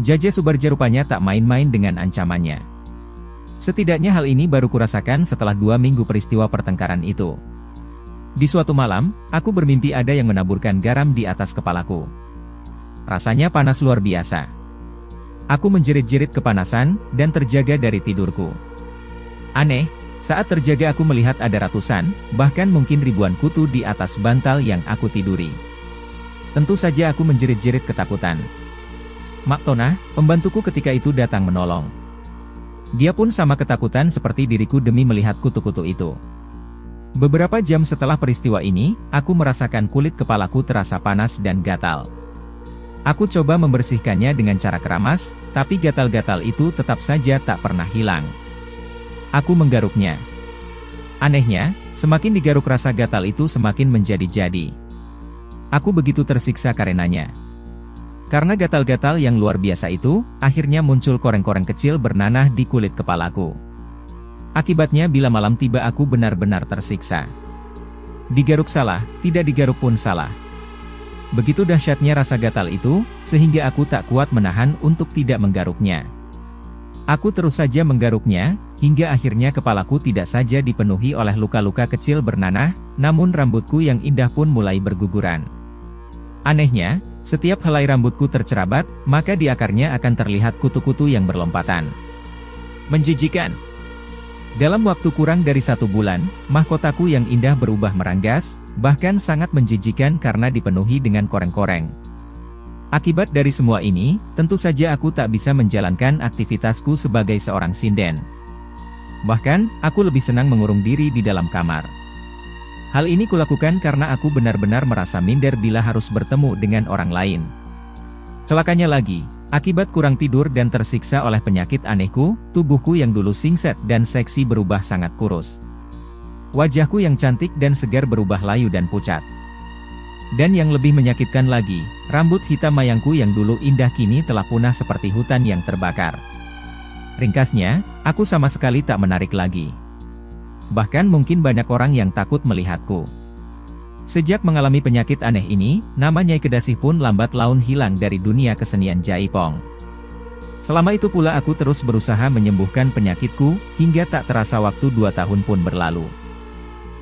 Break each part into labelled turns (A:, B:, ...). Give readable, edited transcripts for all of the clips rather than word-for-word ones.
A: Jaja Subarja rupanya tak main-main dengan ancamannya. Setidaknya hal ini baru kurasakan setelah 2 minggu peristiwa pertengkaran itu. Di suatu malam, aku bermimpi ada yang menaburkan garam di atas kepalaku. Rasanya panas luar biasa. Aku menjerit-jerit kepanasan, dan terjaga dari tidurku. Aneh, saat terjaga aku melihat ada ratusan, bahkan mungkin ribuan kutu di atas bantal yang aku tiduri. Tentu saja aku menjerit-jerit ketakutan. Mak Tonah, pembantuku ketika itu datang menolong. Dia pun sama ketakutan seperti diriku demi melihat kutu-kutu itu. Beberapa jam setelah peristiwa ini, aku merasakan kulit kepalaku terasa panas dan gatal. Aku coba membersihkannya dengan cara keramas, tapi gatal-gatal itu tetap saja tak pernah hilang. Aku menggaruknya. Anehnya, semakin digaruk rasa gatal itu semakin menjadi-jadi. Aku begitu tersiksa karenanya. Karena gatal-gatal yang luar biasa itu, akhirnya muncul koreng-koreng kecil bernanah di kulit kepalaku. Akibatnya bila malam tiba aku benar-benar tersiksa. Digaruk salah, tidak digaruk pun salah. Begitu dahsyatnya rasa gatal itu, sehingga aku tak kuat menahan untuk tidak menggaruknya. Aku terus saja menggaruknya, hingga akhirnya kepalaku tidak saja dipenuhi oleh luka-luka kecil bernanah, namun rambutku yang indah pun mulai berguguran. Anehnya, setiap helai rambutku tercerabat, maka di akarnya akan terlihat kutu-kutu yang berlompatan. Menjijikan. Dalam waktu kurang dari 1 bulan, mahkotaku yang indah berubah meranggas, bahkan sangat menjijikan karena dipenuhi dengan koreng-koreng. Akibat dari semua ini, tentu saja aku tak bisa menjalankan aktivitasku sebagai seorang sinden. Bahkan, aku lebih senang mengurung diri di dalam kamar. Hal ini kulakukan karena aku benar-benar merasa minder bila harus bertemu dengan orang lain. Celakanya lagi, akibat kurang tidur dan tersiksa oleh penyakit anehku, tubuhku yang dulu singset dan seksi berubah sangat kurus. Wajahku yang cantik dan segar berubah layu dan pucat. Dan yang lebih menyakitkan lagi, rambut hitam mayangku yang dulu indah kini telah punah seperti hutan yang terbakar. Ringkasnya, aku sama sekali tak menarik lagi. Bahkan mungkin banyak orang yang takut melihatku. Sejak mengalami penyakit aneh ini, nama Nyai Kedasih pun lambat laun hilang dari dunia kesenian Jaipong. Selama itu pula aku terus berusaha menyembuhkan penyakitku, hingga tak terasa waktu 2 tahun pun berlalu.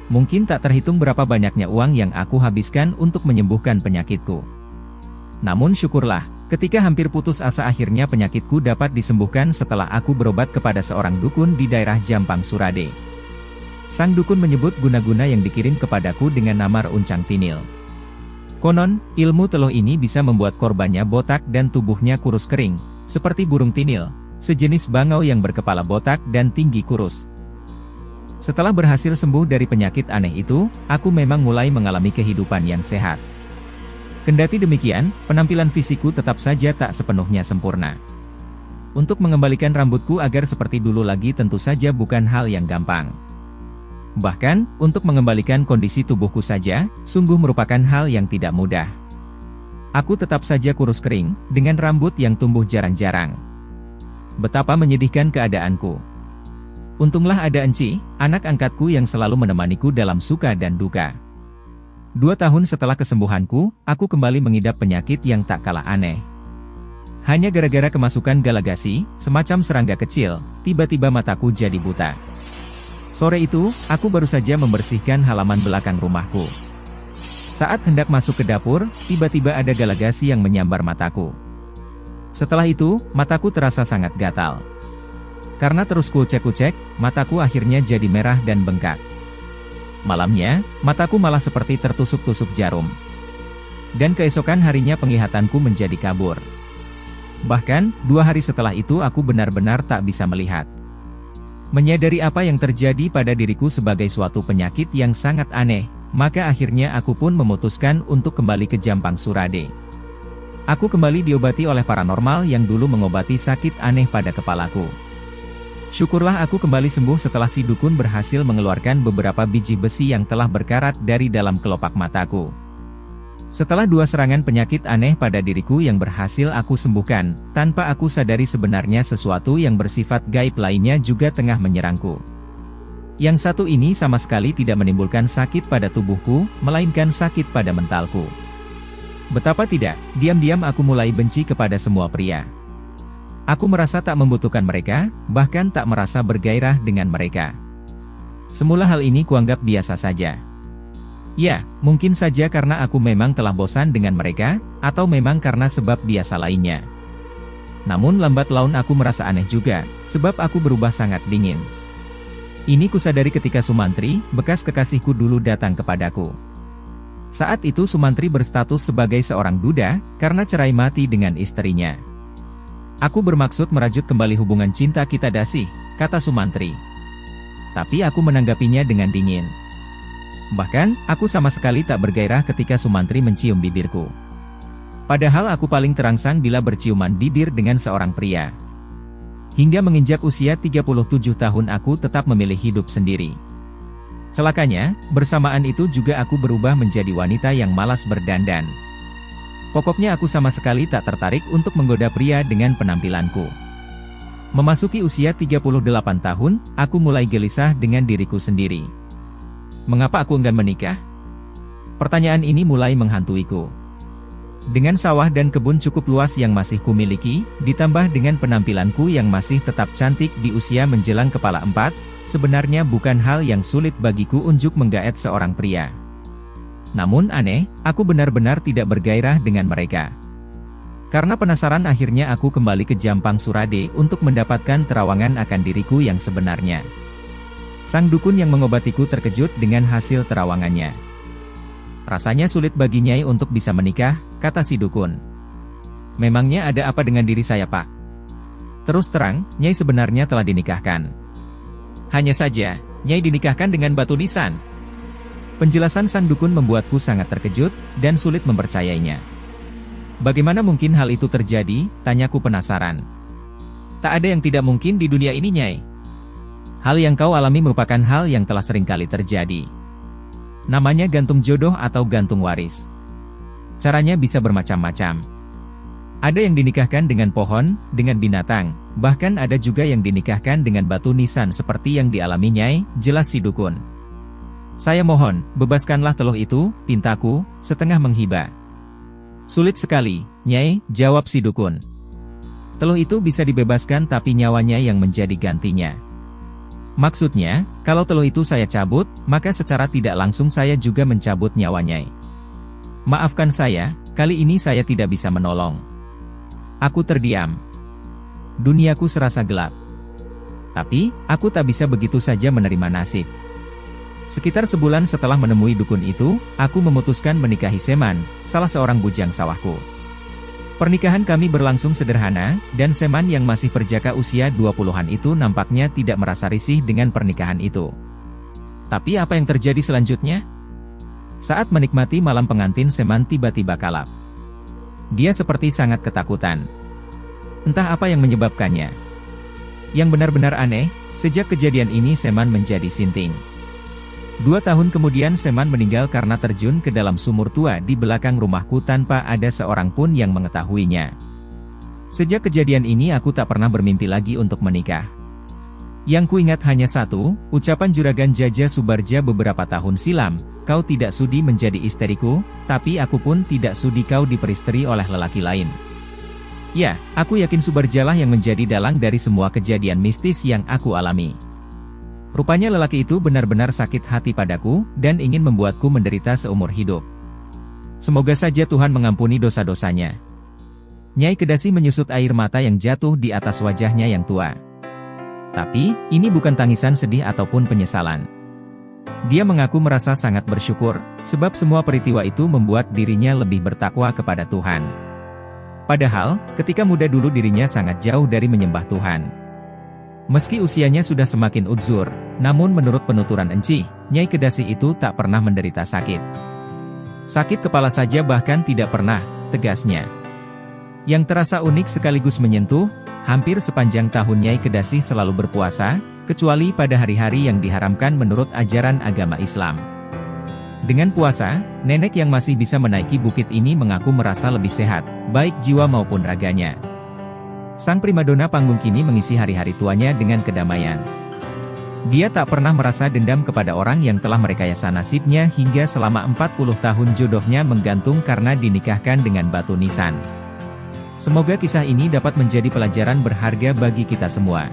A: Mungkin tak terhitung berapa banyaknya uang yang aku habiskan untuk menyembuhkan penyakitku. Namun syukurlah, ketika hampir putus asa akhirnya penyakitku dapat disembuhkan setelah aku berobat kepada seorang dukun di daerah Jampang Surade. Sang dukun menyebut guna-guna yang dikirim kepadaku dengan nama Uncang Tinil. Konon, ilmu teluh ini bisa membuat korbannya botak dan tubuhnya kurus kering, seperti burung tinil, sejenis bangau yang berkepala botak dan tinggi kurus. Setelah berhasil sembuh dari penyakit aneh itu, aku memang mulai mengalami kehidupan yang sehat. Kendati demikian, penampilan fisikku tetap saja tak sepenuhnya sempurna. Untuk mengembalikan rambutku agar seperti dulu lagi tentu saja bukan hal yang gampang. Bahkan, untuk mengembalikan kondisi tubuhku saja, sungguh merupakan hal yang tidak mudah. Aku tetap saja kurus kering, dengan rambut yang tumbuh jarang-jarang. Betapa menyedihkan keadaanku. Untunglah ada Enci, anak angkatku yang selalu menemaniku dalam suka dan duka. 2 tahun setelah kesembuhanku, aku kembali mengidap penyakit yang tak kalah aneh. Hanya gara-gara kemasukan galagasi, semacam serangga kecil, tiba-tiba mataku jadi buta. Sore itu, aku baru saja membersihkan halaman belakang rumahku. Saat hendak masuk ke dapur, tiba-tiba ada galagasi yang menyambar mataku. Setelah itu, mataku terasa sangat gatal. Karena terus kucek-kucek, mataku akhirnya jadi merah dan bengkak. Malamnya, mataku malah seperti tertusuk-tusuk jarum. Dan keesokan harinya penglihatanku menjadi kabur. Bahkan, 2 hari setelah itu aku benar-benar tak bisa melihat. Menyadari apa yang terjadi pada diriku sebagai suatu penyakit yang sangat aneh, maka akhirnya aku pun memutuskan untuk kembali ke Jampang Surade. Aku kembali diobati oleh paranormal yang dulu mengobati sakit aneh pada kepalaku. Syukurlah aku kembali sembuh setelah si dukun berhasil mengeluarkan beberapa biji besi yang telah berkarat dari dalam kelopak mataku. Setelah 2 serangan penyakit aneh pada diriku yang berhasil aku sembuhkan, tanpa aku sadari sebenarnya sesuatu yang bersifat gaib lainnya juga tengah menyerangku. Yang satu ini sama sekali tidak menimbulkan sakit pada tubuhku, melainkan sakit pada mentalku. Betapa tidak, diam-diam aku mulai benci kepada semua pria. Aku merasa tak membutuhkan mereka, bahkan tak merasa bergairah dengan mereka. Semula hal ini kuanggap biasa saja. Ya, mungkin saja karena aku memang telah bosan dengan mereka, atau memang karena sebab biasa lainnya. Namun lambat laun aku merasa aneh juga, sebab aku berubah sangat dingin. Ini kusadari ketika Sumantri, bekas kekasihku dulu datang kepadaku. Saat itu Sumantri berstatus sebagai seorang duda, karena cerai mati dengan istrinya. Aku bermaksud merajut kembali hubungan cinta kita Dasih, kata Sumantri. Tapi aku menanggapinya dengan dingin. Bahkan, aku sama sekali tak bergairah ketika Sumantri mencium bibirku. Padahal aku paling terangsang bila berciuman bibir dengan seorang pria. Hingga menginjak usia 37 tahun aku tetap memilih hidup sendiri. Celakanya, bersamaan itu juga aku berubah menjadi wanita yang malas berdandan. Pokoknya aku sama sekali tak tertarik untuk menggoda pria dengan penampilanku. Memasuki usia 38 tahun, aku mulai gelisah dengan diriku sendiri. Mengapa aku enggan menikah? Pertanyaan ini mulai menghantuiku. Dengan sawah dan kebun cukup luas yang masih kumiliki, ditambah dengan penampilanku yang masih tetap cantik di usia menjelang kepala 4, sebenarnya bukan hal yang sulit bagiku untuk menggaet seorang pria. Namun aneh, aku benar-benar tidak bergairah dengan mereka. Karena penasaran akhirnya aku kembali ke Jampang Surade untuk mendapatkan terawangan akan diriku yang sebenarnya. Sang dukun yang mengobatiku terkejut dengan hasil terawangannya. Rasanya sulit bagi Nyai untuk bisa menikah, kata si dukun. Memangnya ada apa dengan diri saya, Pak? Terus terang, Nyai sebenarnya telah dinikahkan. Hanya saja, Nyai dinikahkan dengan batu nisan. Penjelasan sang dukun membuatku sangat terkejut, dan sulit mempercayainya. Bagaimana mungkin hal itu terjadi, tanyaku penasaran. Tak ada yang tidak mungkin di dunia ini, Nyai. Hal yang kau alami merupakan hal yang telah seringkali terjadi. Namanya gantung jodoh atau gantung waris. Caranya bisa bermacam-macam. Ada yang dinikahkan dengan pohon, dengan binatang, bahkan ada juga yang dinikahkan dengan batu nisan seperti yang dialami Nyai, jelas si dukun. Saya mohon, bebaskanlah teluh itu, pintaku, setengah menghibah. Sulit sekali, Nyai, jawab si dukun. Teluh itu bisa dibebaskan tapi nyawanya yang menjadi gantinya. Maksudnya, kalau teluh itu saya cabut, maka secara tidak langsung saya juga mencabut nyawa Nyai. Maafkan saya, kali ini saya tidak bisa menolong. Aku terdiam. Duniaku serasa gelap. Tapi, aku tak bisa begitu saja menerima nasib. Sekitar sebulan setelah menemui dukun itu, aku memutuskan menikahi Seman, salah seorang bujang sawahku. Pernikahan kami berlangsung sederhana, dan Seman yang masih perjaka usia 20-an itu nampaknya tidak merasa risih dengan pernikahan itu. Tapi apa yang terjadi selanjutnya? Saat menikmati malam pengantin, Seman tiba-tiba kalap. Dia seperti sangat ketakutan. Entah apa yang menyebabkannya. Yang benar-benar aneh, sejak kejadian ini Seman menjadi sinting. 2 tahun kemudian Seman meninggal karena terjun ke dalam sumur tua di belakang rumahku tanpa ada seorang pun yang mengetahuinya. Sejak kejadian ini aku tak pernah bermimpi lagi untuk menikah. Yang kuingat hanya satu, ucapan Juragan Jaja Subarja beberapa tahun silam, kau tidak sudi menjadi istriku, tapi aku pun tidak sudi kau diperistri oleh lelaki lain. Ya, aku yakin Subarjalah yang menjadi dalang dari semua kejadian mistis yang aku alami. Rupanya lelaki itu benar-benar sakit hati padaku, dan ingin membuatku menderita seumur hidup. Semoga saja Tuhan mengampuni dosa-dosanya. Nyai Kedasi menyusut air mata yang jatuh di atas wajahnya yang tua. Tapi, ini bukan tangisan sedih ataupun penyesalan. Dia mengaku merasa sangat bersyukur, sebab semua peristiwa itu membuat dirinya lebih bertakwa kepada Tuhan. Padahal, ketika muda dulu dirinya sangat jauh dari menyembah Tuhan. Meski usianya sudah semakin uzur, namun menurut penuturan Encih, Nyai Kedasi itu tak pernah menderita sakit. Sakit kepala saja bahkan tidak pernah, tegasnya. Yang terasa unik sekaligus menyentuh, hampir sepanjang tahun Nyai Kedasi selalu berpuasa, kecuali pada hari-hari yang diharamkan menurut ajaran agama Islam. Dengan puasa, nenek yang masih bisa menaiki bukit ini mengaku merasa lebih sehat, baik jiwa maupun raganya. Sang primadona panggung kini mengisi hari-hari tuanya dengan kedamaian. Dia tak pernah merasa dendam kepada orang yang telah merekayasa nasibnya hingga selama 40 tahun jodohnya menggantung karena dinikahkan dengan batu nisan. Semoga kisah ini dapat menjadi pelajaran berharga bagi kita semua.